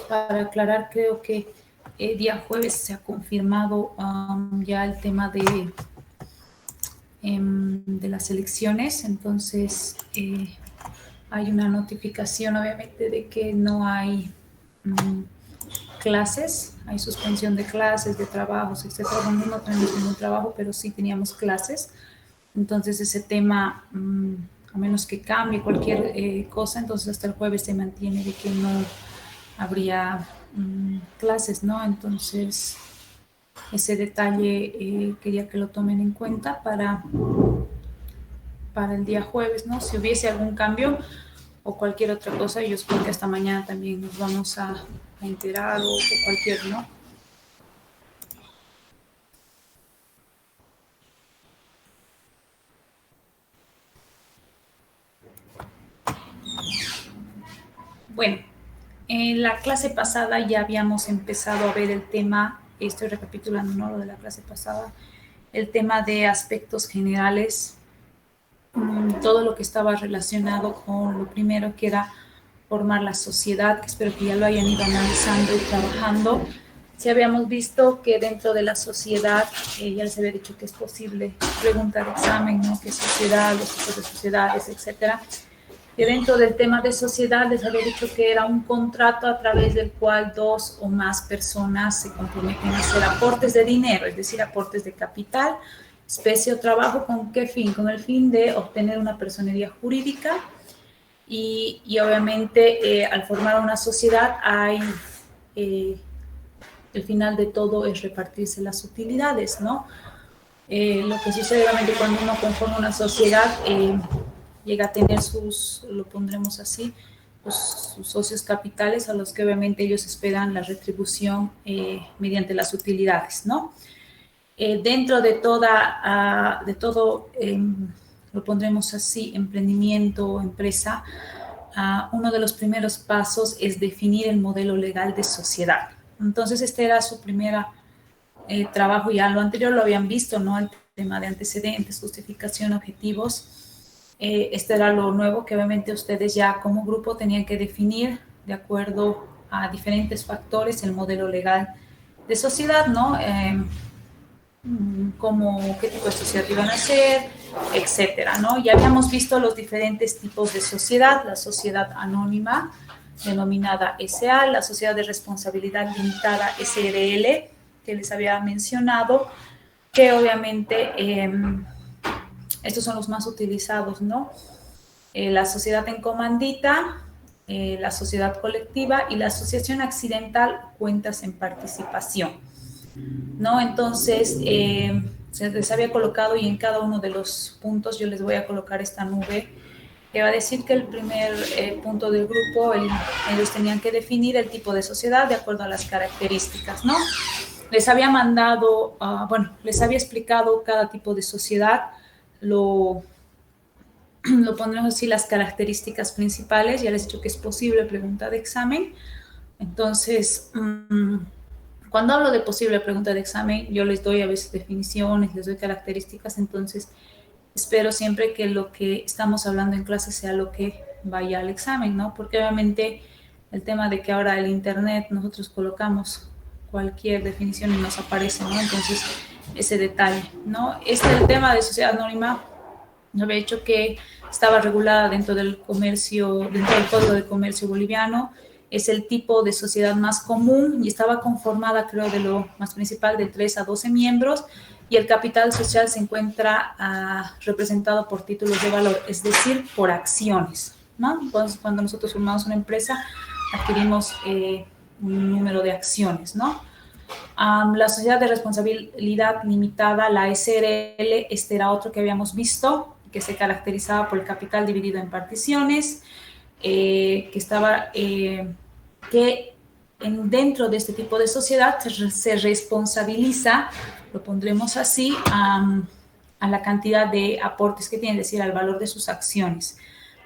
para aclarar, creo que el día jueves se ha confirmado ya el tema de las elecciones, entonces hay una notificación obviamente de que no hay clases, hay suspensión de clases, de trabajos, etcétera. Bueno, no tenemos ningún trabajo, pero sí teníamos clases. Entonces ese tema, a menos que cambie cualquier cosa, entonces hasta el jueves se mantiene de que no habría clases, ¿no? Entonces ese detalle quería que lo tomen en cuenta para el día jueves, ¿no? Si hubiese algún cambio o cualquier otra cosa, yo espero que hasta mañana también nos vamos a enterar o cualquier, ¿no? Bueno, en la clase pasada ya habíamos empezado a ver el tema, estoy recapitulando, ¿no? Lo de la clase pasada, el tema de aspectos generales, todo lo que estaba relacionado con lo primero que era formar la sociedad, que espero que ya lo hayan ido analizando y trabajando. Si habíamos visto que dentro de la sociedad, ya les había dicho que es posible preguntar examen, ¿no? ¿Qué sociedad, los tipos de sociedades, etcétera? Y dentro del tema de sociedad les había dicho que era un contrato a través del cual dos o más personas se comprometen a hacer aportes de dinero, es decir, aportes de capital, especie o trabajo. ¿Con qué fin? Con el fin de obtener una personería jurídica y obviamente al formar una sociedad hay, el final de todo es repartirse las utilidades, ¿no? Lo que sucede realmente cuando uno conforma una sociedad, llega a tener sus, lo pondremos así, pues, sus socios capitales a los que obviamente ellos esperan la retribución mediante las utilidades, ¿no? Dentro de de todo, lo pondremos así, emprendimiento o empresa, uno de los primeros pasos es definir el modelo legal de sociedad. Entonces, este era su primer trabajo, ya lo anterior lo habían visto, ¿no? El tema de antecedentes, justificación, objetivos. Este era lo nuevo que obviamente ustedes ya como grupo tenían que definir de acuerdo a diferentes factores el modelo legal de sociedad, ¿no? Como qué tipo de sociedad iban a ser, etcétera, ¿no? Ya habíamos visto los diferentes tipos de sociedad, la sociedad anónima, denominada SA, la sociedad de responsabilidad limitada, SRL, que les había mencionado, que obviamente estos son los más utilizados, ¿no? La sociedad en comandita, la sociedad colectiva y la asociación accidental, cuentas en participación, ¿no? Entonces, se les había colocado y en cada uno de los puntos yo les voy a colocar esta nube que va a decir que el primer punto del grupo, ellos tenían que definir el tipo de sociedad de acuerdo a las características, ¿no? Les había mandado, bueno, les había explicado cada tipo de sociedad, lo pondremos así, las características principales, ya les he dicho que es posible pregunta de examen. Entonces, cuando hablo de posible pregunta de examen, yo les doy a veces definiciones, les doy características, entonces espero siempre que lo que estamos hablando en clase sea lo que vaya al examen, ¿no? Porque obviamente el tema de que ahora el internet nosotros colocamos cualquier definición y nos aparece, ¿no? Entonces, ese detalle, ¿no? El tema de sociedad anónima, yo había dicho que estaba regulada dentro del comercio, dentro del Código de Comercio boliviano, es el tipo de sociedad más común y estaba conformada, creo, de lo más principal, de 3 a 12 miembros, y el capital social se encuentra representado por títulos de valor, es decir, por acciones, ¿no? Entonces, cuando nosotros formamos una empresa, adquirimos un número de acciones, ¿no? La sociedad de responsabilidad limitada, la SRL, este era otro que habíamos visto, que se caracterizaba por el capital dividido en particiones, que estaba, que dentro de este tipo de sociedad se responsabiliza, lo pondremos así, a la cantidad de aportes que tiene, es decir, al valor de sus acciones,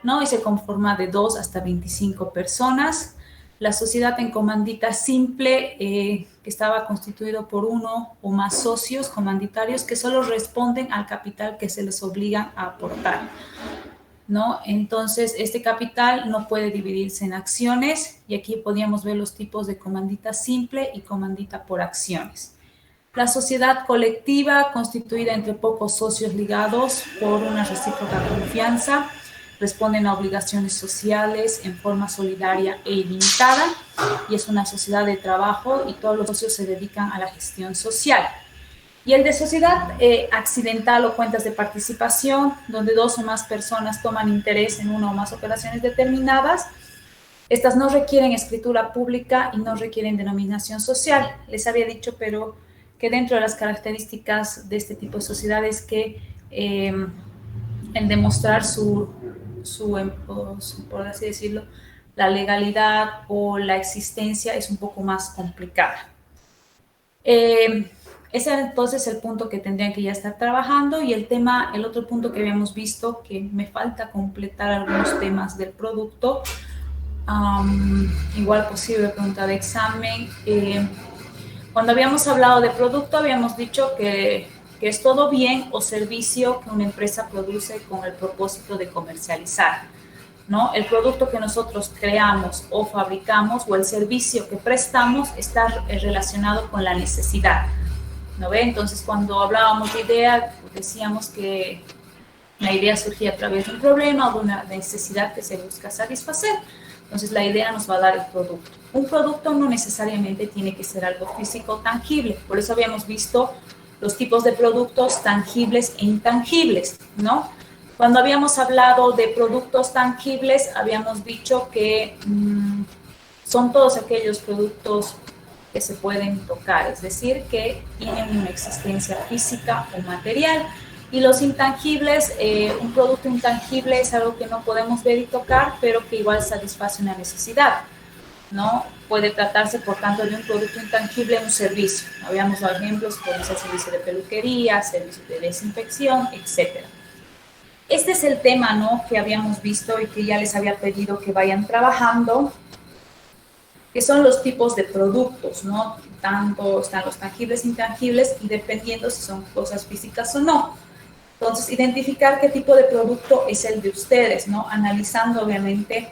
¿no? Y se conforma de 2 hasta 25 personas. La sociedad en comandita simple, que estaba constituido por uno o más socios comanditarios que solo responden al capital que se les obliga a aportar. ¿no? Entonces, este capital no puede dividirse en acciones y aquí podríamos ver los tipos de comandita simple y comandita por acciones. La sociedad colectiva, constituida entre pocos socios ligados por una recíproca confianza, responden a obligaciones sociales en forma solidaria e ilimitada y es una sociedad de trabajo y todos los socios se dedican a la gestión social. Y el de sociedad accidental o cuentas de participación, donde dos o más personas toman interés en una o más operaciones determinadas. Estas no requieren escritura pública y no requieren denominación social. Les había dicho, pero que dentro de las características de este tipo de sociedades que en demostrar por así decirlo, la legalidad o la existencia es un poco más complicada. Ese es entonces el punto que tendrían que ya estar trabajando y el otro punto que habíamos visto, que me falta completar algunos temas del producto, igual posible pregunta de examen. Cuando habíamos hablado de producto, habíamos dicho que es todo bien o servicio que una empresa produce con el propósito de comercializar, ¿no? El producto que nosotros creamos o fabricamos o el servicio que prestamos está relacionado con la necesidad, ¿no ve? Entonces, cuando hablábamos de idea, decíamos que la idea surgía a través de un problema o de una necesidad que se busca satisfacer. Entonces, la idea nos va a dar el producto. Un producto no necesariamente tiene que ser algo físico o tangible. Por eso habíamos visto los tipos de productos tangibles e intangibles, ¿no? Cuando habíamos hablado de productos tangibles, habíamos dicho que son todos aquellos productos que se pueden tocar, es decir, que tienen una existencia física o material. Y los intangibles, un producto intangible es algo que no podemos ver y tocar, pero que igual satisface una necesidad, ¿no? Puede tratarse, por tanto, de un producto intangible, un servicio. Habíamos dado ejemplos, puede ser servicio de peluquería, servicio de desinfección, etc. Este es el tema, ¿no?, que habíamos visto y que ya les había pedido que vayan trabajando, que son los tipos de productos, ¿no? Tanto están los tangibles e intangibles y dependiendo si son cosas físicas o no. Entonces, identificar qué tipo de producto es el de ustedes, ¿no? Analizando, obviamente,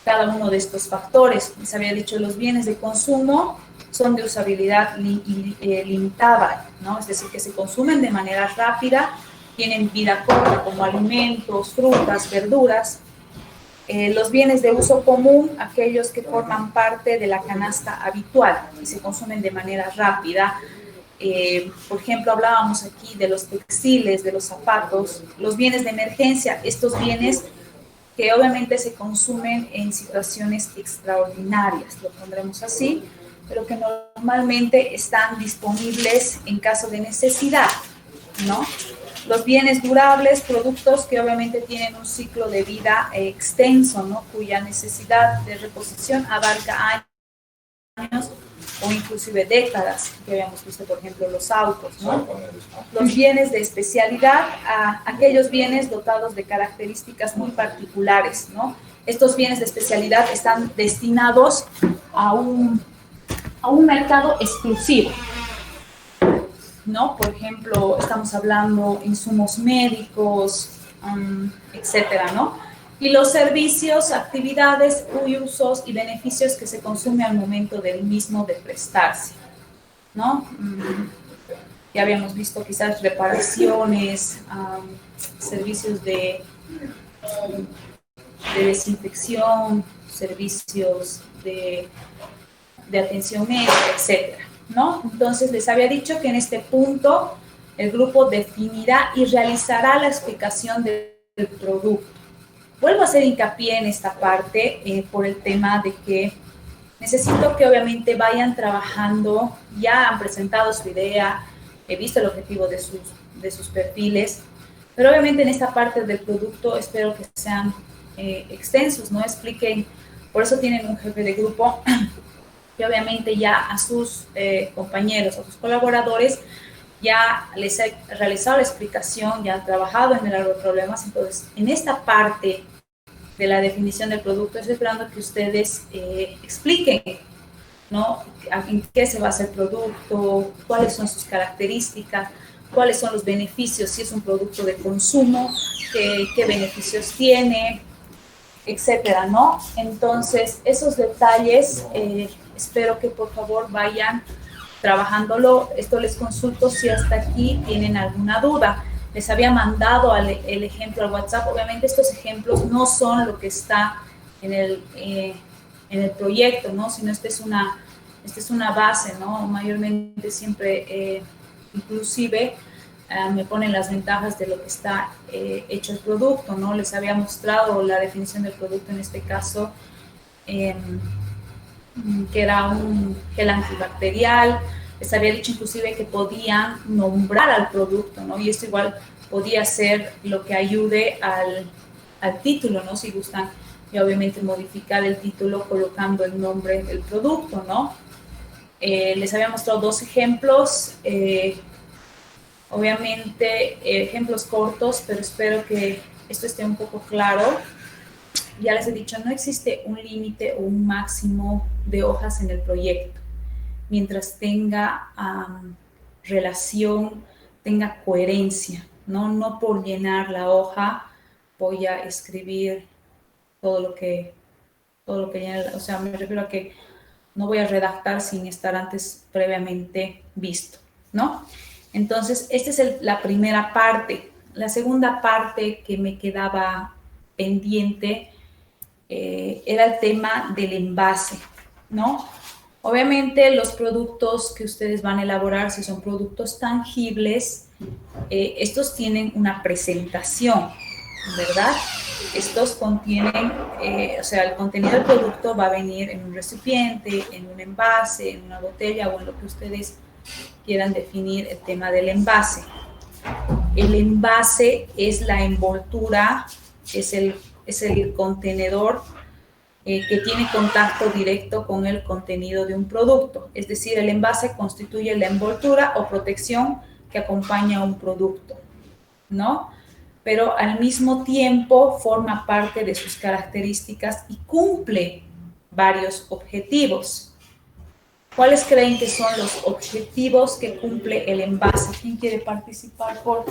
cada uno de estos factores. Les había dicho, los bienes de consumo son de usabilidad limitada, ¿no? Es decir, que se consumen de manera rápida, tienen vida corta como alimentos, frutas, verduras. Los bienes de uso común, aquellos que forman parte de la canasta habitual y se consumen de manera rápida. Por ejemplo, hablábamos aquí de los textiles, de los zapatos, los bienes de emergencia, estos bienes que obviamente se consumen en situaciones extraordinarias, lo pondremos así, pero que normalmente están disponibles en caso de necesidad, ¿no? Los bienes durables, productos que obviamente tienen un ciclo de vida extenso, ¿no?, cuya necesidad de reposición abarca años o inclusive décadas, que habíamos visto, por ejemplo, los autos, ¿no? Los bienes de especialidad, aquellos bienes dotados de características muy particulares, ¿no? Estos bienes de especialidad están destinados a un mercado exclusivo, ¿no? Por ejemplo, estamos hablando insumos médicos, etcétera, ¿no? Y los servicios, actividades, usos y beneficios que se consumen al momento del mismo de prestarse, ¿no? Ya habíamos visto quizás reparaciones, servicios de desinfección, servicios de atención médica, etcétera, ¿no? Entonces, les había dicho que en este punto el grupo definirá y realizará la explicación del producto. Vuelvo a hacer hincapié en esta parte por el tema de que necesito que obviamente vayan trabajando, ya han presentado su idea, he visto el objetivo de sus perfiles, pero obviamente en esta parte del producto espero que sean extensos, ¿no? Expliquen, por eso tienen un jefe de grupo, que obviamente ya a sus compañeros, a sus colaboradores, ya les he realizado la explicación, ya han trabajado en el área de problemas. Entonces, en esta parte de la definición del producto, estoy esperando que ustedes expliquen, ¿no?, en qué se basa el producto, cuáles son sus características, cuáles son los beneficios, si es un producto de consumo, qué beneficios tiene, etcétera, ¿no? Entonces, esos detalles, espero que por favor vayan trabajándolo. Esto les consulto si hasta aquí tienen alguna duda. Les había mandado el ejemplo al WhatsApp. Obviamente estos ejemplos no son lo que está en el proyecto, ¿no? Sino esta es una base, ¿no? Mayormente siempre, inclusive, me ponen las ventajas de lo que está hecho el producto, ¿no? Les había mostrado la definición del producto en este caso, que era un gel antibacterial. Les había dicho inclusive que podían nombrar al producto, ¿no? Y esto igual podía ser lo que ayude al título, ¿no? Si gustan, y obviamente modificar el título colocando el nombre del producto, ¿no? Les había mostrado dos ejemplos, obviamente ejemplos cortos, pero espero que esto esté un poco claro. Ya les he dicho, no existe un límite o un máximo de hojas en el proyecto, mientras tenga relación, tenga coherencia, ¿no? No por llenar la hoja voy a escribir todo lo que llena, o sea, me refiero a que no voy a redactar sin estar antes previamente visto, ¿no? Entonces, esta es la primera parte. La segunda parte que me quedaba pendiente era el tema del envase, ¿no? Obviamente los productos que ustedes van a elaborar, si son productos tangibles, estos tienen una presentación, ¿verdad? Estos contienen, o sea, el contenido del producto va a venir en un recipiente, en un envase, en una botella o en lo que ustedes quieran definir el tema del envase. El envase es la envoltura, es el contenedor que tiene contacto directo con el contenido de un producto. Es decir, el envase constituye la envoltura o protección que acompaña a un producto, ¿no? Pero al mismo tiempo forma parte de sus características y cumple varios objetivos. ¿Cuáles creen que son los objetivos que cumple el envase? ¿Quién quiere participar por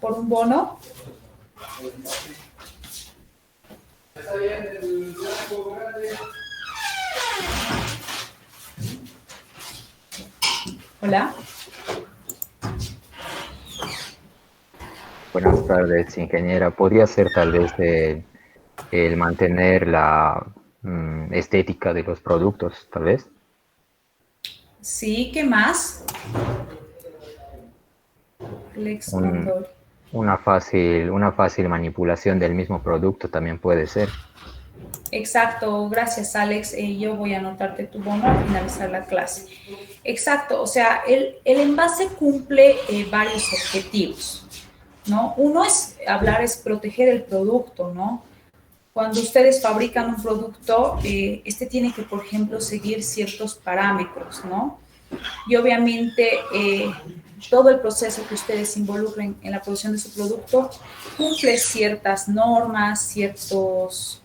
un bono? Hola. Buenas tardes, ingeniera. ¿Podría ser tal vez el mantener la estética de los productos, tal vez? Sí, ¿qué más? Una fácil manipulación del mismo producto también puede ser. Exacto, gracias Alex. Yo voy a anotarte tu bono al finalizar la clase. Exacto, o sea, el envase cumple varios objetivos, ¿no? Uno es proteger el producto, ¿no? Cuando ustedes fabrican un producto, este tiene que, por ejemplo, seguir ciertos parámetros, ¿no? Y obviamente todo el proceso que ustedes involucren en la producción de su producto cumple ciertas normas, ciertos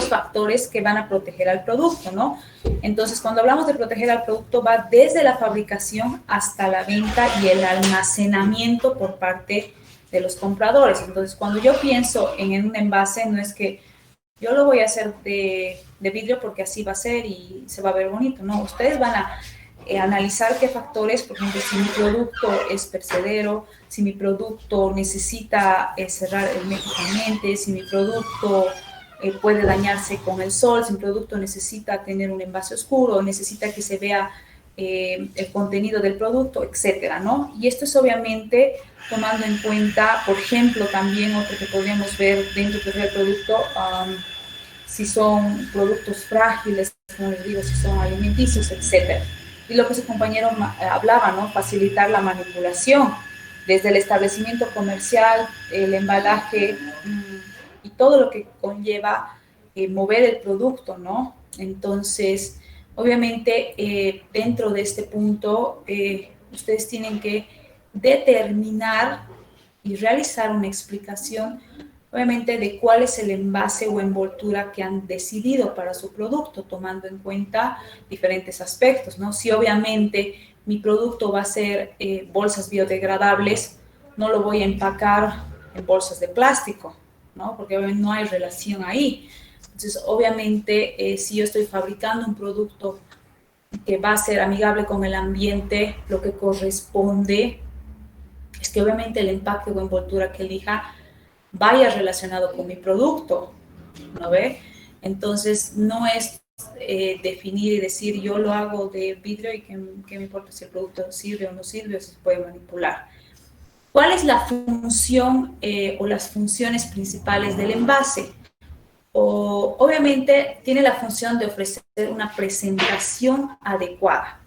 factores que van a proteger al producto, ¿no? Entonces, cuando hablamos de proteger al producto, va desde la fabricación hasta la venta y el almacenamiento por parte de los compradores. Entonces, cuando yo pienso en un envase, no es que yo lo voy a hacer de vidrio porque así va a ser y se va a ver bonito, ¿no? Ustedes van a analizar qué factores, por ejemplo, si mi producto es perecedero, si mi producto necesita cerrar herméticamente, si mi producto puede dañarse con el sol, si mi producto necesita tener un envase oscuro, necesita que se vea el contenido del producto, etcétera, ¿no? Y esto es obviamente tomando en cuenta, por ejemplo, también otro que podríamos ver dentro del producto, si son productos frágiles, como les digo, si son alimenticios, etcétera. Y lo que su compañero hablaba, ¿no? Facilitar la manipulación desde el establecimiento comercial, el embalaje y todo lo que conlleva mover el producto, ¿no? Entonces, obviamente, dentro de este punto, ustedes tienen que determinar y realizar una explicación obviamente de cuál es el envase o envoltura que han decidido para su producto, tomando en cuenta diferentes aspectos, ¿no? Si obviamente mi producto va a ser bolsas biodegradables, no lo voy a empacar en bolsas de plástico, ¿no? Porque obviamente no hay relación ahí. Entonces, obviamente, si yo estoy fabricando un producto que va a ser amigable con el ambiente, lo que corresponde es que obviamente el empaque o envoltura que elija vaya relacionado con mi producto, ¿no ve? Entonces, no es definir y decir yo lo hago de vidrio y que me importa si el producto sirve o no sirve o si se puede manipular. ¿Cuál es la función o las funciones principales del envase? Obviamente tiene la función de ofrecer una presentación adecuada.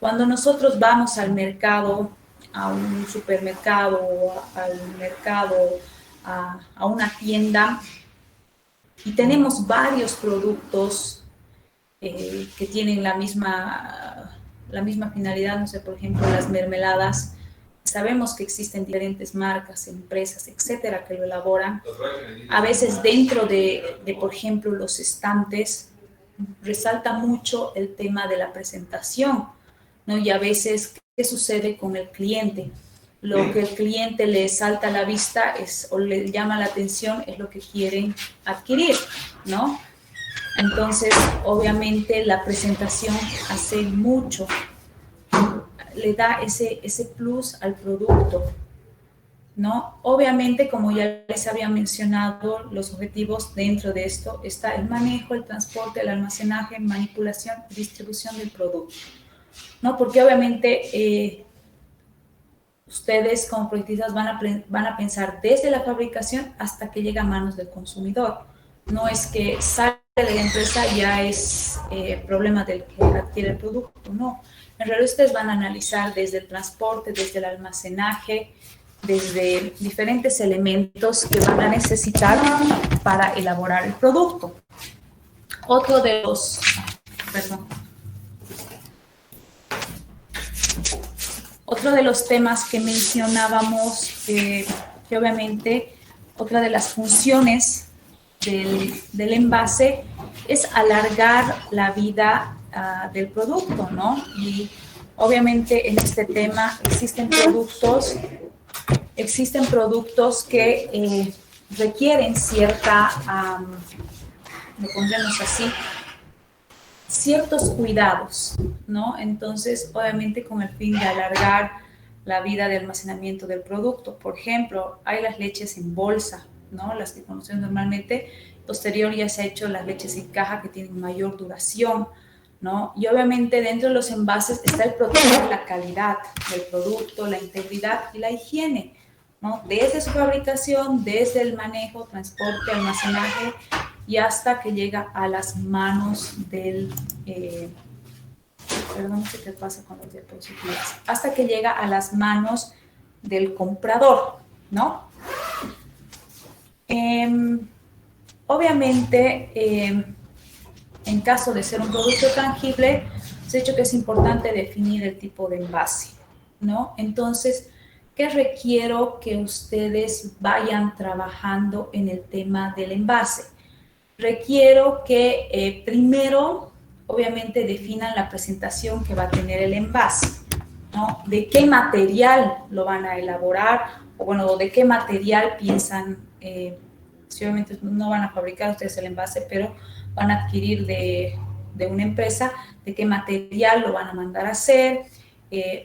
Cuando nosotros vamos al mercado, a un supermercado, al mercado, a una tienda, y tenemos varios productos que tienen la misma finalidad, no sé, por ejemplo, las mermeladas. Sabemos que existen diferentes marcas, empresas, etcétera, que lo elaboran. A veces dentro de por ejemplo, los estantes, resalta mucho el tema de la presentación, ¿no? Y a veces, ¿qué sucede con el cliente? Lo que el cliente le salta a la vista es, o le llama la atención es lo que quieren adquirir, ¿no? Entonces, obviamente, la presentación hace mucho, le da ese plus al producto, ¿no? Obviamente, como ya les había mencionado, los objetivos dentro de esto está el manejo, el transporte, el almacenaje, manipulación y distribución del producto, ¿no? Porque obviamente ustedes como proyectistas van a pensar desde la fabricación hasta que llega a manos del consumidor. No es que sale de la empresa ya es problema del que adquiere el producto, no. En realidad ustedes van a analizar desde el transporte, desde el almacenaje, desde diferentes elementos que van a necesitar para elaborar el producto. Otro de los, Otro de los temas que mencionábamos, que obviamente otra de las funciones del envase es alargar la vida del producto, ¿no? Y obviamente en este tema existen productos que requieren cierta, lo pondremos así, ciertos cuidados, ¿no? Entonces, obviamente con el fin de alargar la vida de almacenamiento del producto. Por ejemplo, hay las leches en bolsa, ¿no? Las que conocemos normalmente. Posterior ya se ha hecho las leches en caja que tienen mayor duración, ¿no? Y obviamente dentro de los envases está el proteger la calidad del producto, la integridad y la higiene, ¿no? Desde su fabricación, desde el manejo, transporte, almacenaje y hasta que llega a las manos del... perdón, ¿qué pasa con los diapositivas? Hasta que llega a las manos del comprador, ¿no? Obviamente, en caso de ser un producto tangible, se ha dicho que es importante definir el tipo de envase, ¿no? Entonces, ¿qué requiero que ustedes vayan trabajando en el tema del envase? Requiero que primero, obviamente, definan la presentación que va a tener el envase, ¿no? ¿De qué material lo van a elaborar? O bueno, ¿de qué material piensan? Si obviamente no van a fabricar ustedes el envase, pero van a adquirir de una empresa, ¿de qué material lo van a mandar a hacer?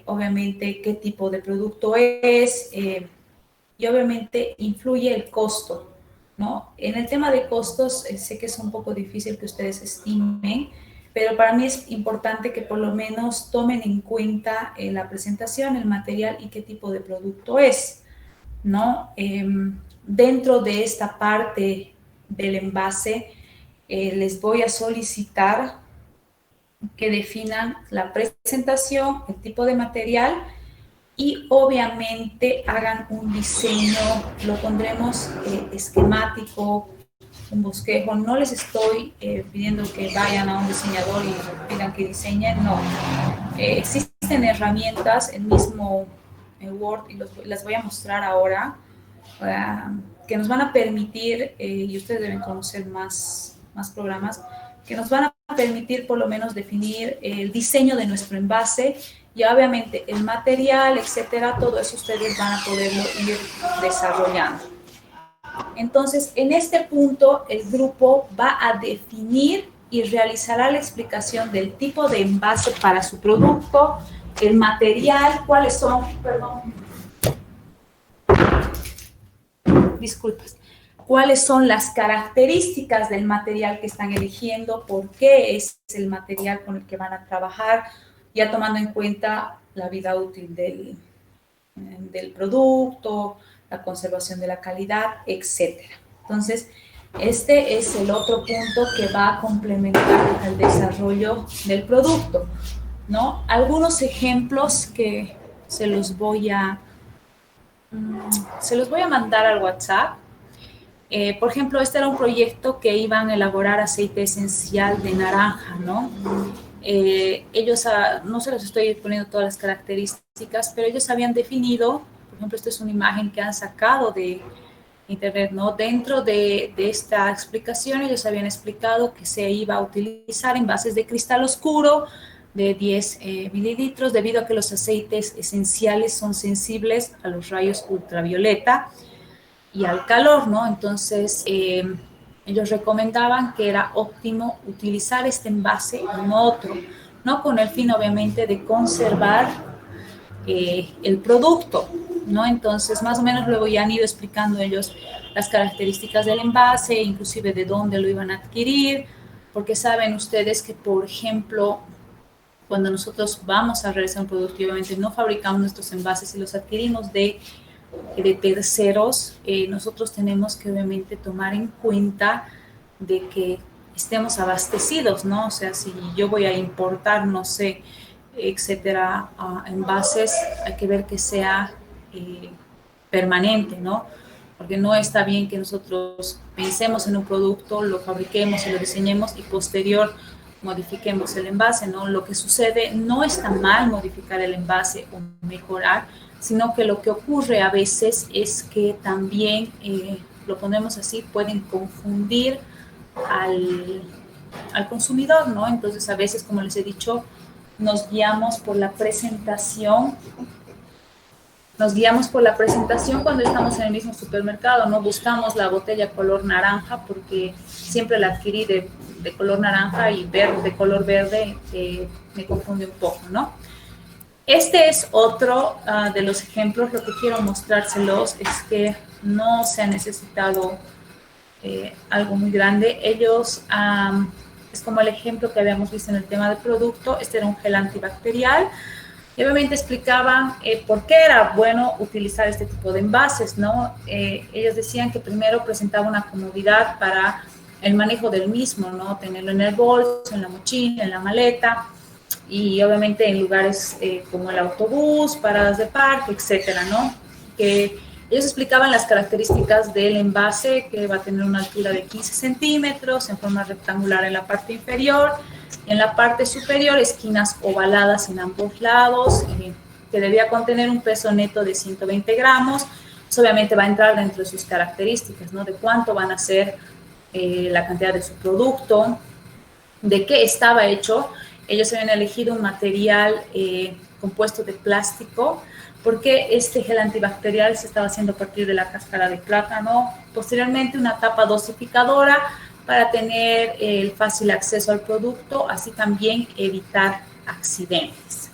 Obviamente, ¿qué tipo de producto es? Y obviamente influye el costo, ¿no? En el tema de costos, sé que es un poco difícil que ustedes estimen, pero para mí es importante que por lo menos tomen en cuenta la presentación, el material y qué tipo de producto es, ¿no? Dentro de esta parte del envase, les voy a solicitar que definan la presentación, el tipo de material y obviamente hagan un diseño, lo pondremos esquemático, un bosquejo. No les estoy pidiendo que vayan a un diseñador y pidan que diseñen, no. Existen herramientas, el mismo Word, y las voy a mostrar ahora, que nos van a permitir, y ustedes deben conocer más programas, que nos van a permitir por lo menos definir el diseño de nuestro envase y obviamente el material, etcétera, todo eso ustedes van a poderlo ir desarrollando. Entonces, en este punto, el grupo va a definir y realizará la explicación del tipo de envase para su producto, el material, cuáles son, cuáles son las características del material que están eligiendo, por qué es el material con el que van a trabajar, ya tomando en cuenta la vida útil del producto, la conservación de la calidad, etc. Entonces, este es el otro punto que va a complementar al desarrollo del producto, ¿no? Algunos ejemplos que se los voy a mandar al WhatsApp. Por ejemplo, este era un proyecto que iban a elaborar aceite esencial de naranja, ¿no? Ellos, no se los estoy poniendo todas las características, pero ellos habían definido, por ejemplo, esta es una imagen que han sacado de internet, ¿no? Dentro de esta explicación, ellos habían explicado que se iba a utilizar envases de cristal oscuro de 10 mililitros, debido a que los aceites esenciales son sensibles a los rayos ultravioleta y al calor, ¿no? Entonces, ellos recomendaban que era óptimo utilizar este envase y no otro, ¿no? Con el fin, obviamente, de conservar el producto, ¿no? Entonces, más o menos luego ya han ido explicando ellos las características del envase, inclusive de dónde lo iban a adquirir, porque saben ustedes que, por ejemplo, cuando nosotros vamos a realizar un producto y obviamente no fabricamos nuestros envases y los adquirimos de terceros, nosotros tenemos que obviamente tomar en cuenta de que estemos abastecidos, ¿no? O sea, si yo voy a importar, no sé, etcétera, envases, hay que ver que sea permanente, ¿no? Porque no está bien que nosotros pensemos en un producto, lo fabriquemos y lo diseñemos y posterior modifiquemos el envase, ¿no? Lo que sucede, no está mal modificar el envase o mejorar, sino que lo que ocurre a veces es que también, lo ponemos así, pueden confundir al consumidor, ¿no? Entonces, a veces, como les he dicho, nos guiamos por la presentación cuando estamos en el mismo supermercado, ¿no? Buscamos la botella color naranja porque siempre la adquirí de color naranja y de color verde, me confunde un poco, ¿no? Este es otro de los ejemplos. Lo que quiero mostrárselos es que no se ha necesitado algo muy grande. Ellos, es como el ejemplo que habíamos visto en el tema del producto. Este era un gel antibacterial. Y obviamente explicaban por qué era bueno utilizar este tipo de envases, ¿no? Ellos decían que primero presentaba una comodidad para el manejo del mismo, ¿no? Tenerlo en el bolso, en la mochila, en la maleta, y obviamente en lugares como el autobús, paradas de parque, etcétera, ¿no? Que ellos explicaban las características del envase, que va a tener una altura de 15 centímetros, en forma rectangular en la parte inferior, en la parte superior, esquinas ovaladas en ambos lados, que debía contener un peso neto de 120 gramos. Eso obviamente va a entrar dentro de sus características, ¿no? De cuánto van a ser la cantidad de su producto, de qué estaba hecho. Ellos habían elegido un material compuesto de plástico, porque este gel antibacterial se estaba haciendo a partir de la cáscara de plátano. Posteriormente, una tapa dosificadora para tener el fácil acceso al producto, así también evitar accidentes.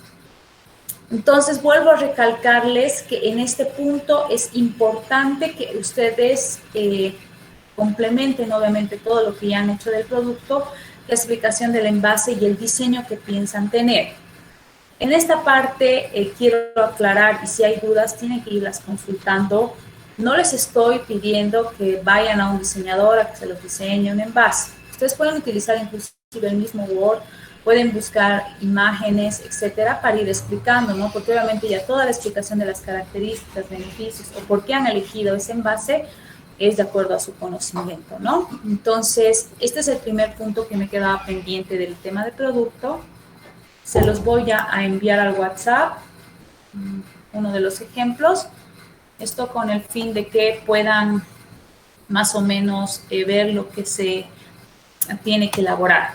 Entonces, vuelvo a recalcarles que en este punto es importante que ustedes complementen, obviamente, todo lo que ya han hecho del producto, la explicación del envase y el diseño que piensan tener. En esta parte quiero aclarar, y si hay dudas, tienen que irlas consultando. No les estoy pidiendo que vayan a un diseñador a que se los diseñe un envase. Ustedes pueden utilizar inclusive el mismo Word, pueden buscar imágenes, etcétera, para ir explicando, ¿no? Porque obviamente ya toda la explicación de las características, beneficios o por qué han elegido ese envase es de acuerdo a su conocimiento, ¿no? Entonces, este es el primer punto que me quedaba pendiente del tema de producto. Se los voy a enviar al WhatsApp, uno de los ejemplos. Esto con el fin de que puedan más o menos ver lo que se tiene que elaborar,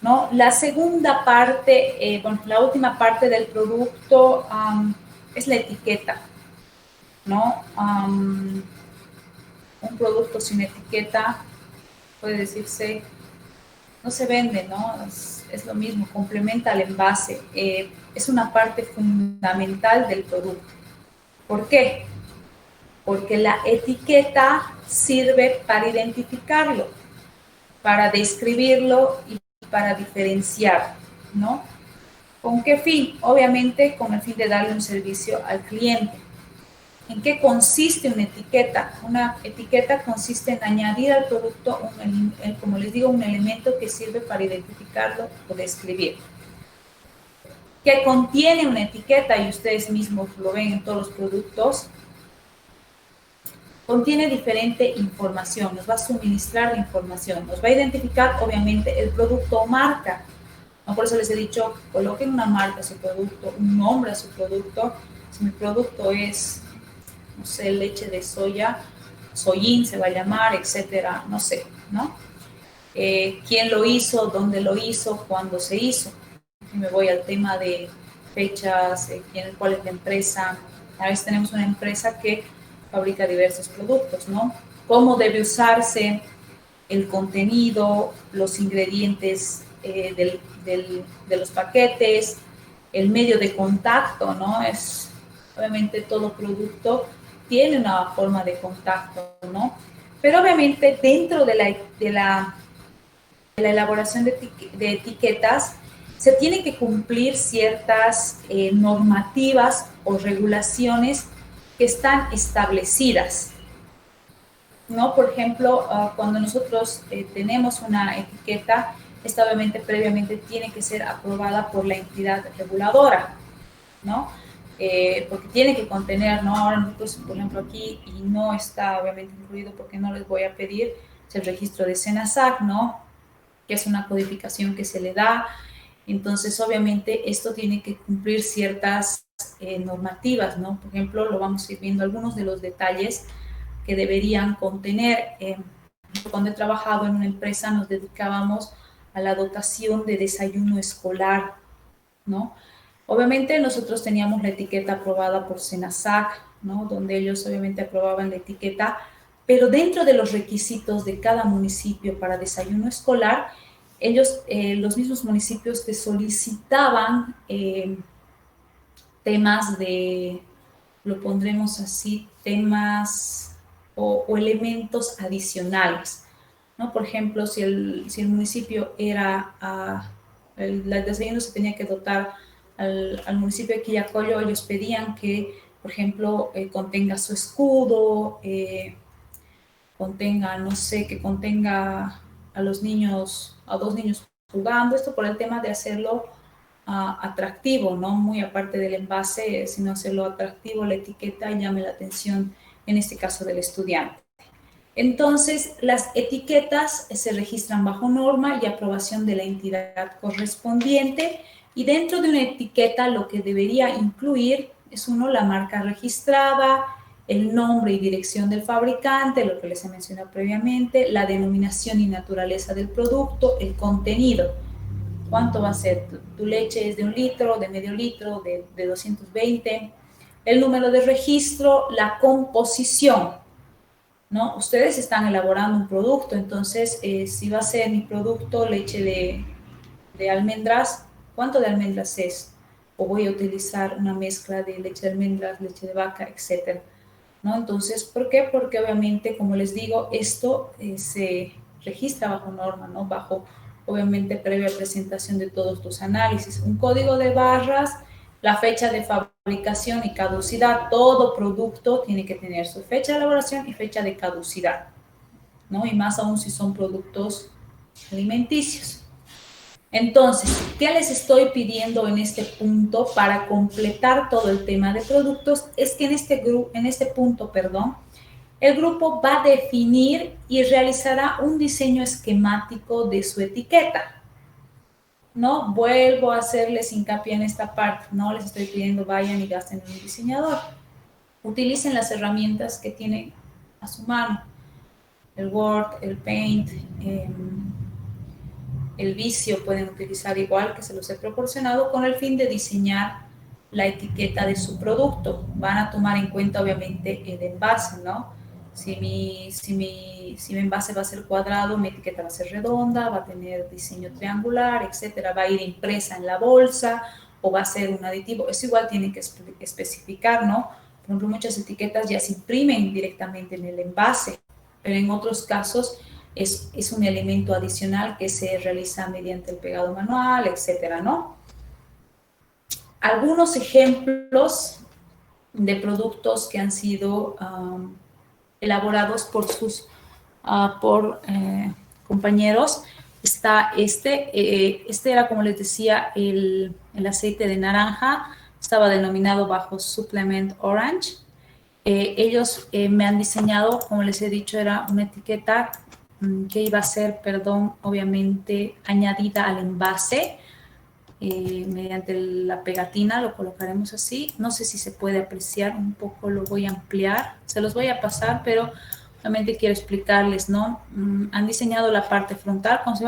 ¿no? La segunda parte, bueno, la última parte del producto es la etiqueta, ¿no? Un producto sin etiqueta puede decirse, no se vende, ¿no? Es lo mismo, complementa al envase. Es una parte fundamental del producto. ¿Por qué? Porque la etiqueta sirve para identificarlo, para describirlo y para diferenciar, ¿no? ¿Con qué fin? Obviamente con el fin de darle un servicio al cliente. ¿En qué consiste una etiqueta? Una etiqueta consiste en añadir al producto, como les digo, un elemento que sirve para identificarlo o describirlo. ¿Qué contiene una etiqueta? Y ustedes mismos lo ven en todos los productos. Contiene diferente información, nos va a suministrar la información, nos va a identificar obviamente el producto o marca. ¿No? Por eso les he dicho, coloquen una marca a su producto, un nombre a su producto. Si mi producto es, no sé, leche de soya, Soyin se va a llamar, etcétera, no sé, ¿no? ¿Quién lo hizo? ¿Dónde lo hizo? ¿Cuándo se hizo? Y me voy al tema de fechas, cuál es la empresa. A veces tenemos una empresa que fabrica diversos productos, ¿no? ¿Cómo debe usarse el contenido, los ingredientes de los paquetes, el medio de contacto, ¿no? Obviamente todo producto tiene una forma de contacto, ¿no? Pero obviamente dentro de la elaboración de etiquetas se tiene que cumplir ciertas normativas o regulaciones que están establecidas, ¿no? Por ejemplo, cuando nosotros tenemos una etiqueta, esta obviamente previamente tiene que ser aprobada por la entidad reguladora, ¿no? Porque tiene que contener, ¿no? Ahora nosotros, por ejemplo, aquí, y no está obviamente incluido porque no les voy a pedir, es el registro de SENASAC, ¿no? Que es una codificación que se le da. Entonces, obviamente, esto tiene que cumplir ciertas normativas, ¿no? Por ejemplo, lo vamos a ir viendo algunos de los detalles que deberían contener. Cuando he trabajado en una empresa nos dedicábamos a la dotación de desayuno escolar, ¿no? Obviamente nosotros teníamos la etiqueta aprobada por SENASAC, ¿no? Donde ellos obviamente aprobaban la etiqueta, pero dentro de los requisitos de cada municipio para desayuno escolar, ellos, los mismos municipios te solicitaban temas de, lo pondremos así, temas o elementos adicionales, ¿no? Por ejemplo, si el municipio era, el desayuno se tenía que dotar al municipio de Quillacollo, ellos pedían que, por ejemplo, contenga su escudo, contenga, no sé, que contenga a los niños, a dos niños jugando, esto por el tema de hacerlo atractivo, ¿no? Muy aparte del envase, sino hacerlo atractivo, la etiqueta llame la atención, en este caso del estudiante. Entonces, las etiquetas se registran bajo norma y aprobación de la entidad correspondiente, y dentro de una etiqueta lo que debería incluir es, uno, la marca registrada, el nombre y dirección del fabricante, lo que les he mencionado previamente, la denominación y naturaleza del producto, el contenido. ¿Cuánto va a ser? Tu leche es de 1 litro, de medio litro, de 220. El número de registro, la composición, ¿no? Ustedes están elaborando un producto, entonces si va a ser mi producto leche de almendras, ¿cuánto de almendras es? O voy a utilizar una mezcla de leche de almendras, leche de vaca, etcétera, ¿no? Entonces, ¿por qué? Porque obviamente, como les digo, esto se registra bajo norma, ¿no? Bajo, obviamente, previa presentación de todos tus análisis. Un código de barras, la fecha de fabricación y caducidad. Todo producto tiene que tener su fecha de elaboración y fecha de caducidad, ¿no? Y más aún si son productos alimenticios. Entonces, ¿qué les estoy pidiendo en este punto para completar todo el tema de productos? Es que en este punto, el grupo va a definir y realizará un diseño esquemático de su etiqueta. No vuelvo a hacerles hincapié en esta parte, no les estoy pidiendo vayan y gasten en un diseñador. Utilicen las herramientas que tienen a su mano. el Word, el Paint, el Visio pueden utilizar igual, que se los he proporcionado, con el fin de diseñar la etiqueta de su producto. Van a tomar en cuenta obviamente el envase, ¿no? Si mi envase va a ser cuadrado, mi etiqueta va a ser redonda, va a tener diseño triangular, etcétera, va a ir impresa en la bolsa o va a ser un aditivo. Eso igual tienen que especificar, ¿no? Por ejemplo, muchas etiquetas ya se imprimen directamente en el envase, pero en otros casos es un elemento adicional que se realiza mediante el pegado manual, etcétera, ¿no? Algunos ejemplos de productos que han sido elaborados por sus compañeros. Está este era, como les decía, el aceite de naranja, estaba denominado bajo Supplement Orange. Ellos me han diseñado, como les he dicho, era una etiqueta que iba a ser, obviamente añadida al envase mediante la pegatina, lo colocaremos así. No sé si se puede apreciar un poco, lo voy a ampliar, se los voy a pasar, pero obviamente quiero explicarles, ¿no? Han diseñado la parte frontal, como se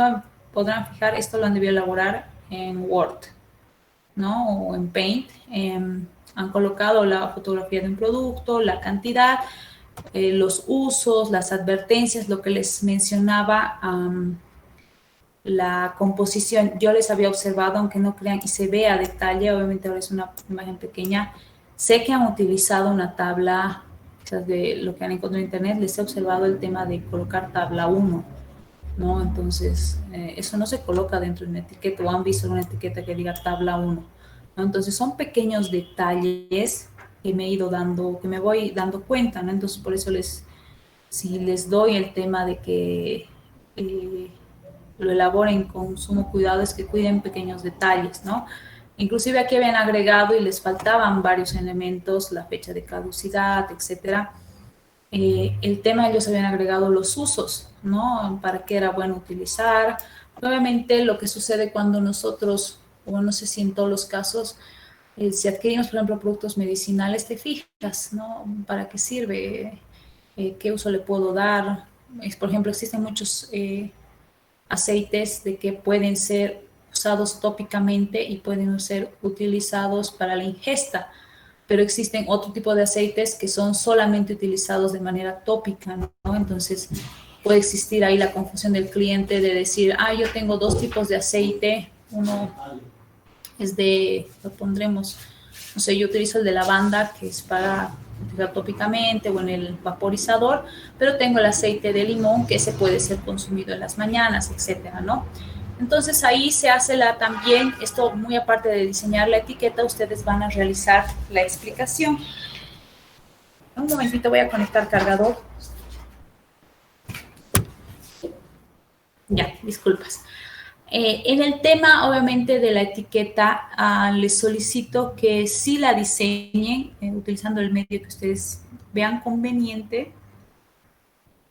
podrán fijar, esto lo han debido elaborar en Word, ¿no? O en Paint. Han colocado la fotografía de un producto, la cantidad, los usos, las advertencias, lo que les mencionaba, la composición. Yo les había observado, aunque no crean, y se ve a detalle, obviamente ahora es una imagen pequeña, sé que han utilizado una tabla, quizás de lo que han encontrado en internet, les he observado el tema de colocar tabla 1, ¿no? Entonces, eso no se coloca dentro de una etiqueta, o han visto una etiqueta que diga tabla 1, ¿no? Entonces, son pequeños detalles que me voy dando cuenta, ¿no? Entonces, por eso si les doy el tema de que lo elaboren con sumo cuidado, es que cuiden pequeños detalles, ¿no? Inclusive aquí habían agregado y les faltaban varios elementos, la fecha de caducidad, etcétera. El tema, ellos habían agregado los usos, ¿no? Para qué era bueno utilizar. Obviamente lo que sucede cuando nosotros, o no sé si en todos los casos, si adquirimos, por ejemplo, productos medicinales, te fijas, ¿no? ¿Para qué sirve? ¿Qué uso le puedo dar? Por ejemplo, existen muchos aceites de que pueden ser usados tópicamente y pueden ser utilizados para la ingesta, pero existen otro tipo de aceites que son solamente utilizados de manera tópica, ¿no? Entonces puede existir ahí la confusión del cliente de decir, yo tengo dos tipos de aceite, uno es lo pondremos, no sé, yo utilizo el de lavanda, que es para utilizar tópicamente o en el vaporizador, pero tengo el aceite de limón que se puede ser consumido en las mañanas, etcétera, ¿no? Entonces ahí se hace también, esto muy aparte de diseñar la etiqueta, ustedes van a realizar la explicación. Un momentito, voy a conectar cargador. Ya, disculpas. En el tema, obviamente, de la etiqueta, les solicito que sí la diseñen utilizando el medio que ustedes vean conveniente.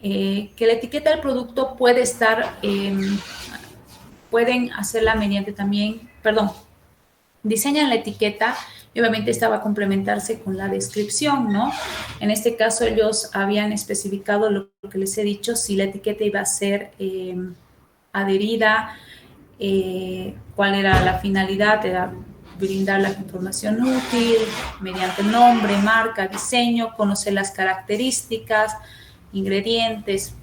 Que la etiqueta del producto pueden hacerla mediante también, diseñan la etiqueta y obviamente esta va a complementarse con la descripción, ¿no? En este caso ellos habían especificado lo que les he dicho, si la etiqueta iba a ser adherida, cuál era la finalidad, era brindar la información útil mediante nombre, marca, diseño, conocer las características, ingredientes,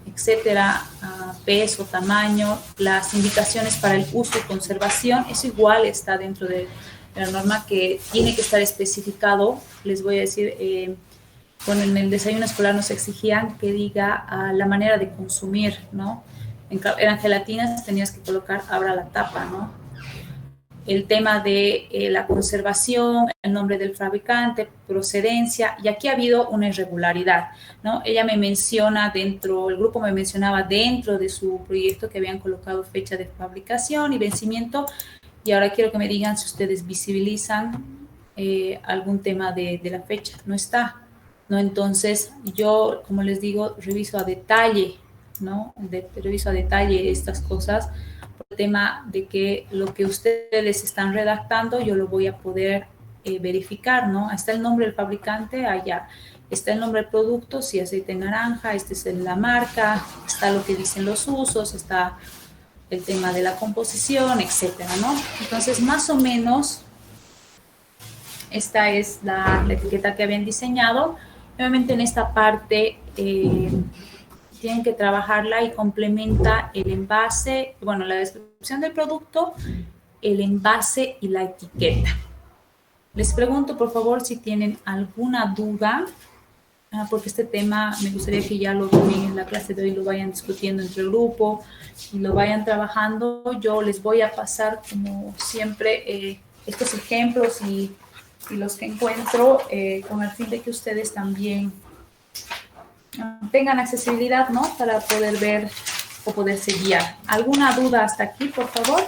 etcétera, peso, tamaño, las indicaciones para el uso y conservación. Eso igual está dentro de la norma, que tiene que estar especificado. Les voy a decir, en el desayuno escolar nos exigían que diga la manera de consumir, ¿no? Eran gelatinas, tenías que colocar, abra la tapa, ¿no? El tema de la conservación, el nombre del fabricante, procedencia, y aquí ha habido una irregularidad, ¿no? Ella me menciona el grupo me mencionaba dentro de su proyecto que habían colocado fecha de fabricación y vencimiento, y ahora quiero que me digan si ustedes visibilizan algún tema de la fecha. No está, ¿no? Entonces, yo, como les digo, reviso a detalle, ¿no? Reviso a detalle estas cosas, por el tema de que lo que ustedes están redactando yo lo voy a poder verificar, ¿no? Está el nombre del fabricante allá, está el nombre del producto, si aceite naranja, esta es la marca, está lo que dicen los usos, está el tema de la composición, etcétera, ¿no? Entonces, más o menos, esta es la etiqueta que habían diseñado. Obviamente en esta parte tienen que trabajarla y complementa el envase, bueno, la descripción del producto, el envase y la etiqueta. Les pregunto, por favor, si tienen alguna duda, porque este tema me gustaría que ya lo también en la clase de hoy lo vayan discutiendo entre el grupo y lo vayan trabajando. Yo les voy a pasar, como siempre, estos ejemplos y los que encuentro con el fin de que ustedes también tengan accesibilidad, ¿no? Para poder ver o poderse guiar. ¿Alguna duda hasta aquí, por favor?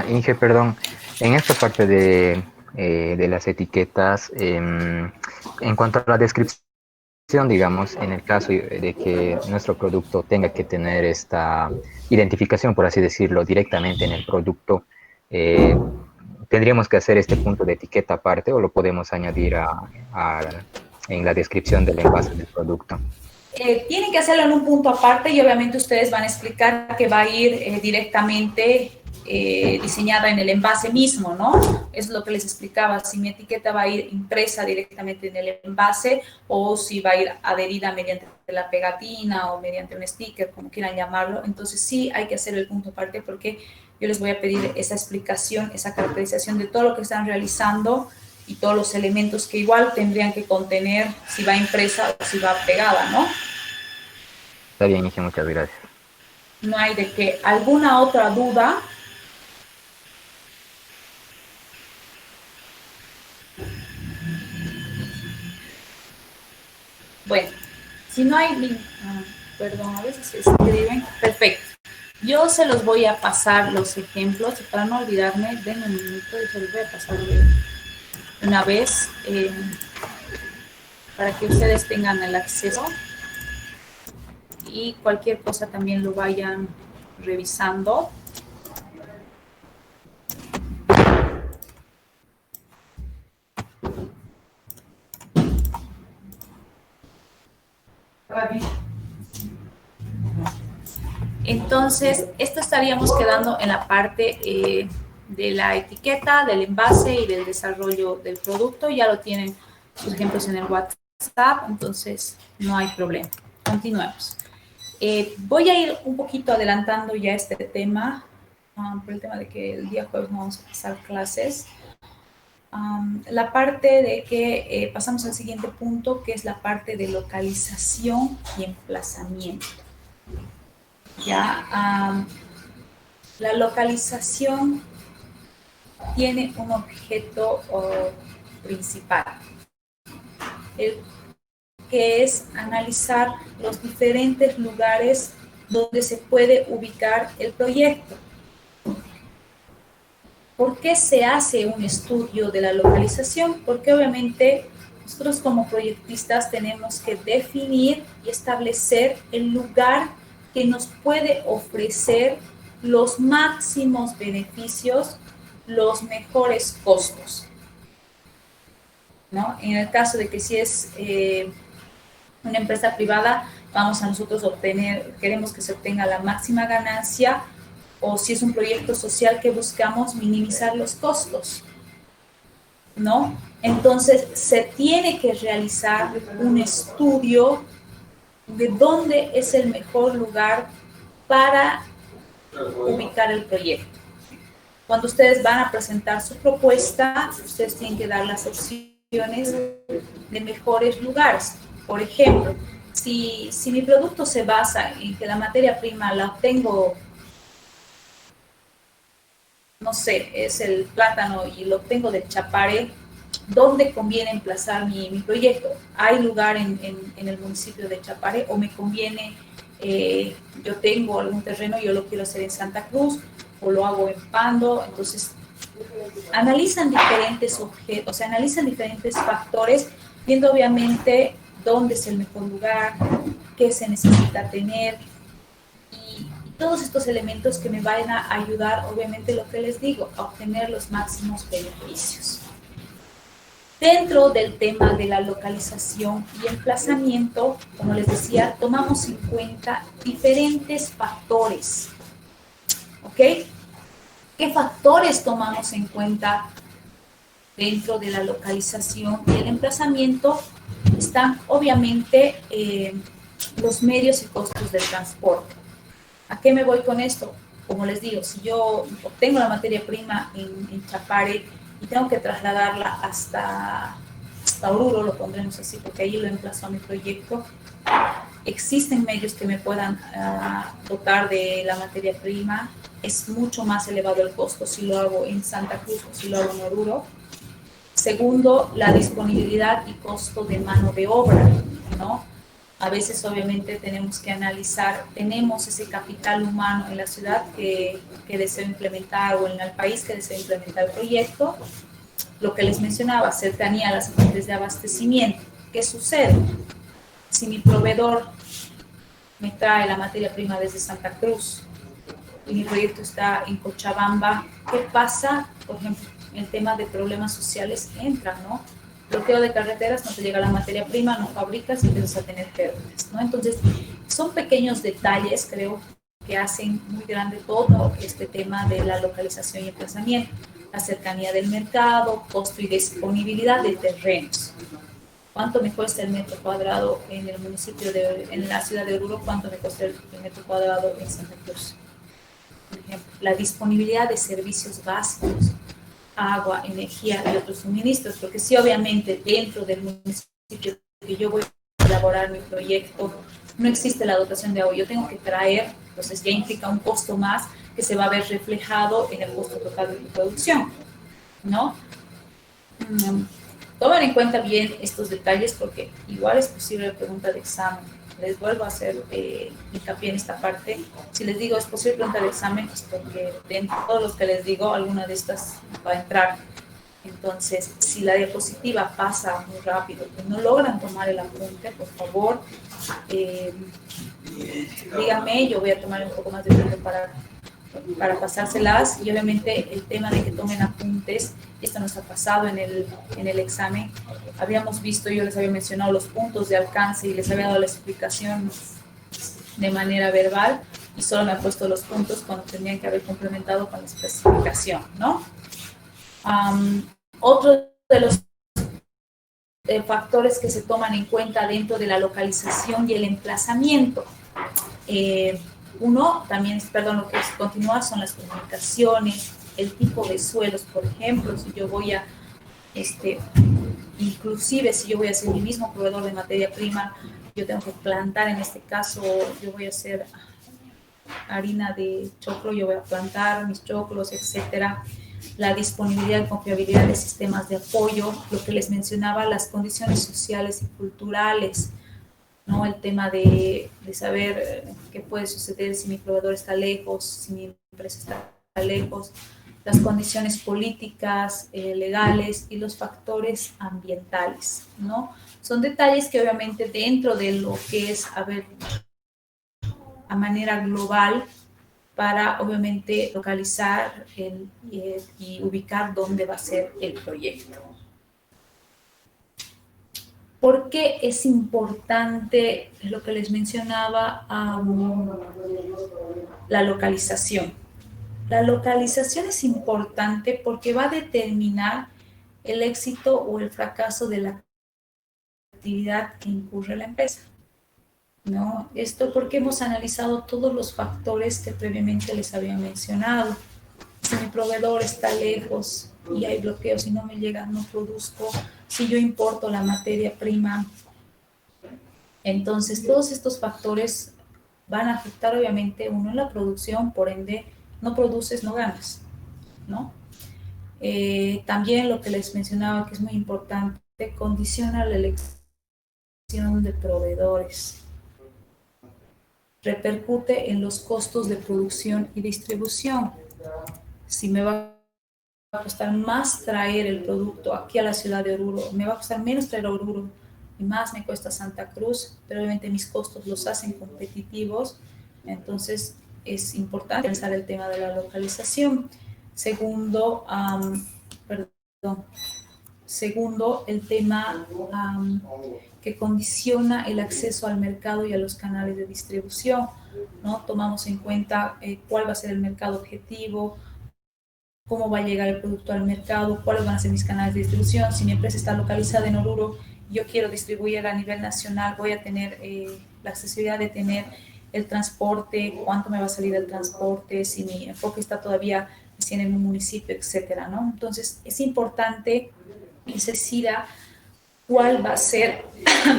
Inge, perdón, en esta parte de las etiquetas, en cuanto a la descripción, digamos, en el caso de que nuestro producto tenga que tener esta identificación, por así decirlo, directamente en el producto, ¿tendríamos que hacer este punto de etiqueta aparte o lo podemos añadir en la descripción del envase del producto? Tienen que hacerlo en un punto aparte y obviamente ustedes van a explicar que va a ir directamente diseñada en el envase mismo, ¿no? Es lo que les explicaba, si mi etiqueta va a ir impresa directamente en el envase o si va a ir adherida mediante la pegatina o mediante un sticker, como quieran llamarlo. Entonces sí hay que hacer el punto aparte porque yo les voy a pedir esa explicación, esa caracterización de todo lo que están realizando y todos los elementos que igual tendrían que contener si va impresa o si va pegada, ¿no? Está bien, Inge, muchas gracias. No hay de qué. ¿Alguna otra duda? Bueno, si no hay... perdón, a veces se escriben. Perfecto. Yo se los voy a pasar los ejemplos y para no olvidarme, denme un minuto y se los voy a pasar una vez para que ustedes tengan el acceso y cualquier cosa también lo vayan revisando. Entonces, esto estaríamos quedando en la parte de la etiqueta, del envase y del desarrollo del producto. Ya lo tienen sus ejemplos en el WhatsApp, entonces no hay problema. Continuemos. Voy a ir un poquito adelantando ya este tema, por el tema de que el día jueves no vamos a pasar clases. La parte de que pasamos al siguiente punto, que es la parte de localización y emplazamiento. Ya, la localización tiene un objeto principal, que es analizar los diferentes lugares donde se puede ubicar el proyecto. ¿Por qué se hace un estudio de la localización? Porque obviamente nosotros como proyectistas tenemos que definir y establecer el lugar que nos puede ofrecer los máximos beneficios, los mejores costos, ¿no? En el caso de que si es una empresa privada, vamos a nosotros queremos que se obtenga la máxima ganancia, o si es un proyecto social que buscamos minimizar los costos, ¿no? Entonces, se tiene que realizar un estudio de dónde es el mejor lugar para ubicar el proyecto. Cuando ustedes van a presentar su propuesta, ustedes tienen que dar las opciones de mejores lugares. Por ejemplo, si mi producto se basa en que la materia prima la obtengo, no sé, es el plátano y lo obtengo de Chapare, ¿dónde conviene emplazar mi proyecto? ¿Hay lugar en el municipio de Chapare o me conviene, yo tengo algún terreno y yo lo quiero hacer en Santa Cruz o lo hago en Pando? Entonces, analizan diferentes objetos, o sea, analizan diferentes factores, viendo obviamente dónde es el mejor lugar, qué se necesita tener y todos estos elementos que me van a ayudar, obviamente lo que les digo, a obtener los máximos beneficios. Dentro del tema de la localización y emplazamiento, como les decía, tomamos en cuenta diferentes factores. ¿Ok? ¿Qué factores tomamos en cuenta dentro de la localización y el emplazamiento? Están obviamente los medios y costos del transporte. ¿A qué me voy con esto? Como les digo, si yo obtengo la materia prima en Chapare y tengo que trasladarla hasta Oruro, lo pondremos así porque ahí lo emplazo a mi proyecto, existen medios que me puedan dotar de la materia prima. Es mucho más elevado el costo si lo hago en Santa Cruz o si lo hago en Oruro. Segundo, la disponibilidad y costo de mano de obra, ¿no? A veces obviamente tenemos que analizar, tenemos ese capital humano en la ciudad que deseo implementar o en el país que deseo implementar el proyecto. Lo que les mencionaba, cercanía a las fuentes de abastecimiento. ¿Qué sucede? Si mi proveedor me trae la materia prima desde Santa Cruz y mi proyecto está en Cochabamba, ¿qué pasa? Por ejemplo, el tema de problemas sociales entra, ¿no? Bloqueo de carreteras, no te llega la materia prima, no fabricas y empiezas a tener pérdidas, ¿no? Entonces, son pequeños detalles, creo, que hacen muy grande todo este tema de la localización y emplazamiento. La cercanía del mercado, costo y disponibilidad de terrenos. ¿Cuánto me cuesta el metro cuadrado en el municipio en la ciudad de Oruro? ¿Cuánto me cuesta el metro cuadrado en Santa Cruz? Por ejemplo, la disponibilidad de servicios básicos, agua, energía y otros suministros, porque sí, obviamente, dentro del municipio que yo voy a elaborar mi proyecto, no existe la dotación de agua, yo tengo que traer, entonces ya implica un costo más que se va a ver reflejado en el costo total de tu producción, ¿no? Tomen en cuenta bien estos detalles porque igual es posible pregunta de examen. Les vuelvo a hacer hincapié en esta parte. Si les digo es posible pregunta de examen, es porque dentro de todos los que les digo, alguna de estas va a entrar. Entonces, si la diapositiva pasa muy rápido y no logran tomar el apunte, por favor, díganme, yo voy a tomar un poco más de tiempo para pasárselas, y obviamente el tema de que tomen apuntes, esto nos ha pasado en el examen. Habíamos visto, yo les había mencionado los puntos de alcance y les había dado la explicación de manera verbal y solo me ha puesto los puntos cuando tendrían que haber complementado con la especificación, ¿no? Otro de los factores que se toman en cuenta dentro de la localización y el emplazamiento. Uno, también, perdón, lo que es continuar son las comunicaciones, el tipo de suelos, por ejemplo, si yo voy a, inclusive si yo voy a ser mi mismo proveedor de materia prima, yo tengo que plantar, en este caso, yo voy a hacer harina de choclo, yo voy a plantar mis choclos, etcétera. La disponibilidad y confiabilidad de sistemas de apoyo, lo que les mencionaba, las condiciones sociales y culturales, ¿no? El tema de saber qué puede suceder si mi proveedor está lejos, si mi empresa está lejos, las condiciones políticas, legales y los factores ambientales, ¿no? Son detalles que obviamente dentro de lo que es, a manera global, para obviamente localizar y ubicar dónde va a ser el proyecto. ¿Por qué es importante lo que les mencionaba, la localización? La localización es importante porque va a determinar el éxito o el fracaso de la actividad que incurre la empresa, ¿no? Esto porque hemos analizado todos los factores que previamente les había mencionado. Si mi proveedor está lejos y hay bloqueos y no me llega, no produzco. Si yo importo la materia prima, entonces todos estos factores van a afectar obviamente uno en la producción, por ende no produces, no ganas, ¿no? También lo que les mencionaba que es muy importante, condiciona la elección de proveedores, repercute en los costos de producción y distribución. Si me va a costar más traer el producto aquí a la ciudad de Oruro, me va a costar menos traer a Oruro y más me cuesta Santa Cruz, pero obviamente mis costos los hacen competitivos, entonces es importante pensar el tema de la localización. Segundo, Segundo, el tema que condiciona el acceso al mercado y a los canales de distribución, ¿no? Tomamos en cuenta cuál va a ser el mercado objetivo, cómo va a llegar el producto al mercado, cuáles van a ser mis canales de distribución. Si mi empresa está localizada en Oruro, yo quiero distribuir a nivel nacional, voy a tener la accesibilidad de tener el transporte, cuánto me va a salir el transporte, si mi enfoque está todavía en un municipio, etcétera, ¿no? Entonces, es importante que se decida cuál va a ser,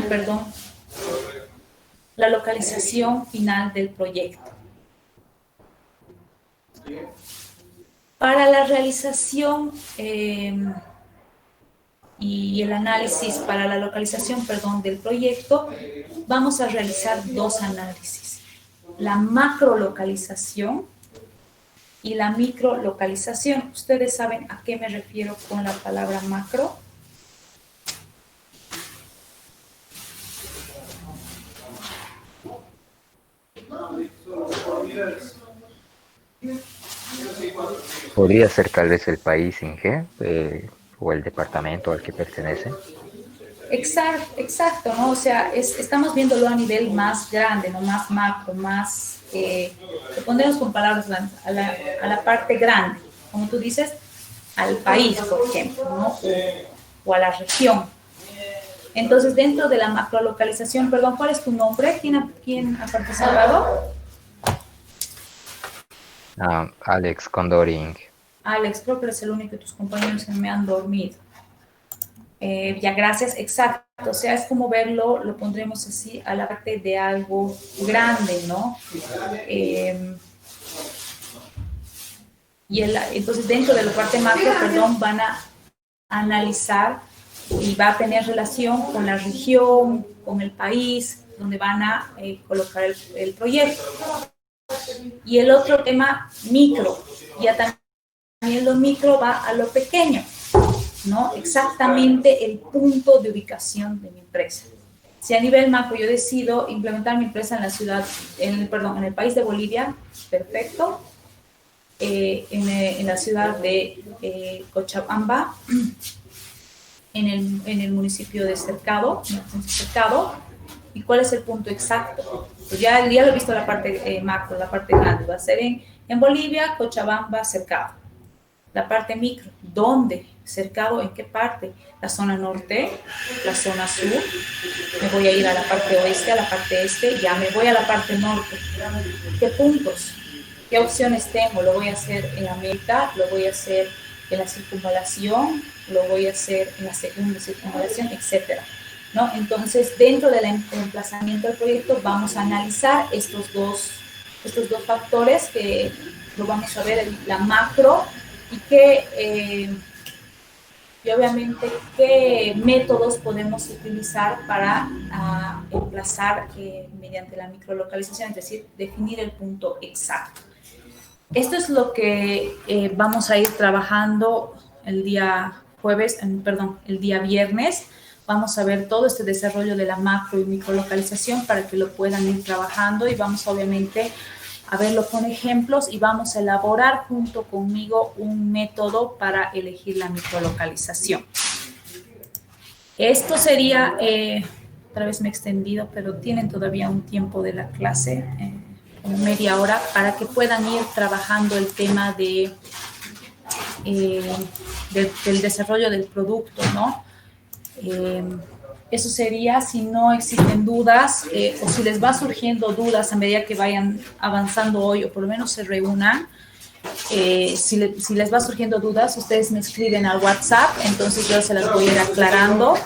perdón, la localización final del proyecto. Para la realización y el análisis para la localización, perdón, del proyecto, vamos a realizar dos análisis. La macrolocalización y la microlocalización. ¿Ustedes saben a qué me refiero con la palabra macro? Podría ser tal vez el país en G, o el departamento al que pertenece. Exacto, ¿no? O sea, estamos viéndolo a nivel más grande, ¿no? Más macro, más... lo pondremos con palabras a la parte grande, como tú dices, al país, por ejemplo, ¿no? O a la región. Entonces, dentro de la macrolocalización, perdón, ¿cuál es tu nombre? ¿Quién ha participado? Alex Condoring. Alex, creo que eres el único de tus compañeros que me han dormido. Ya, gracias, exacto. O sea, es como verlo, lo pondremos así, a la parte de algo grande, ¿no? Entonces, dentro de la parte macro, perdón, van a analizar y va a tener relación con la región, con el país, donde van a colocar el proyecto. Y el otro tema, micro. Ya también lo micro va a lo pequeño, ¿no? Exactamente el punto de ubicación de mi empresa. Si a nivel macro yo decido implementar mi empresa en la ciudad, en el país de Bolivia, perfecto. En la ciudad de Cochabamba, en el municipio de Cercado, ¿y cuál es el punto exacto? Pues ya lo he visto la parte macro, la parte grande, va a ser en Bolivia, Cochabamba, Cercado. La parte micro, ¿dónde? Cercado, ¿en qué parte? La zona norte, la zona sur, me voy a ir a la parte oeste, a la parte este, ya me voy a la parte norte. ¿Qué puntos? ¿Qué opciones tengo? ¿Lo voy a hacer en la meta? ¿Lo voy a hacer en la circunvalación? ¿Lo voy a hacer en la segunda circunvalación? Etcétera, ¿no? Entonces, dentro del emplazamiento del proyecto vamos a analizar estos dos factores que lo vamos a ver en la macro y obviamente qué métodos podemos utilizar para emplazar mediante la microlocalización, es decir, definir el punto exacto. Esto es lo que vamos a ir trabajando el día viernes. Vamos a ver todo este desarrollo de la macro y microlocalización para que lo puedan ir trabajando y vamos obviamente a verlo con ejemplos y vamos a elaborar junto conmigo un método para elegir la microlocalización. Esto sería, otra vez me he extendido, pero tienen todavía un tiempo de la clase, media hora, para que puedan ir trabajando el tema del desarrollo del producto, ¿no? Eso sería si no existen dudas o si les va surgiendo dudas a medida que vayan avanzando hoy o por lo menos se reúnan. Si les va surgiendo dudas, ustedes me escriben al WhatsApp, entonces yo se las voy a ir aclarando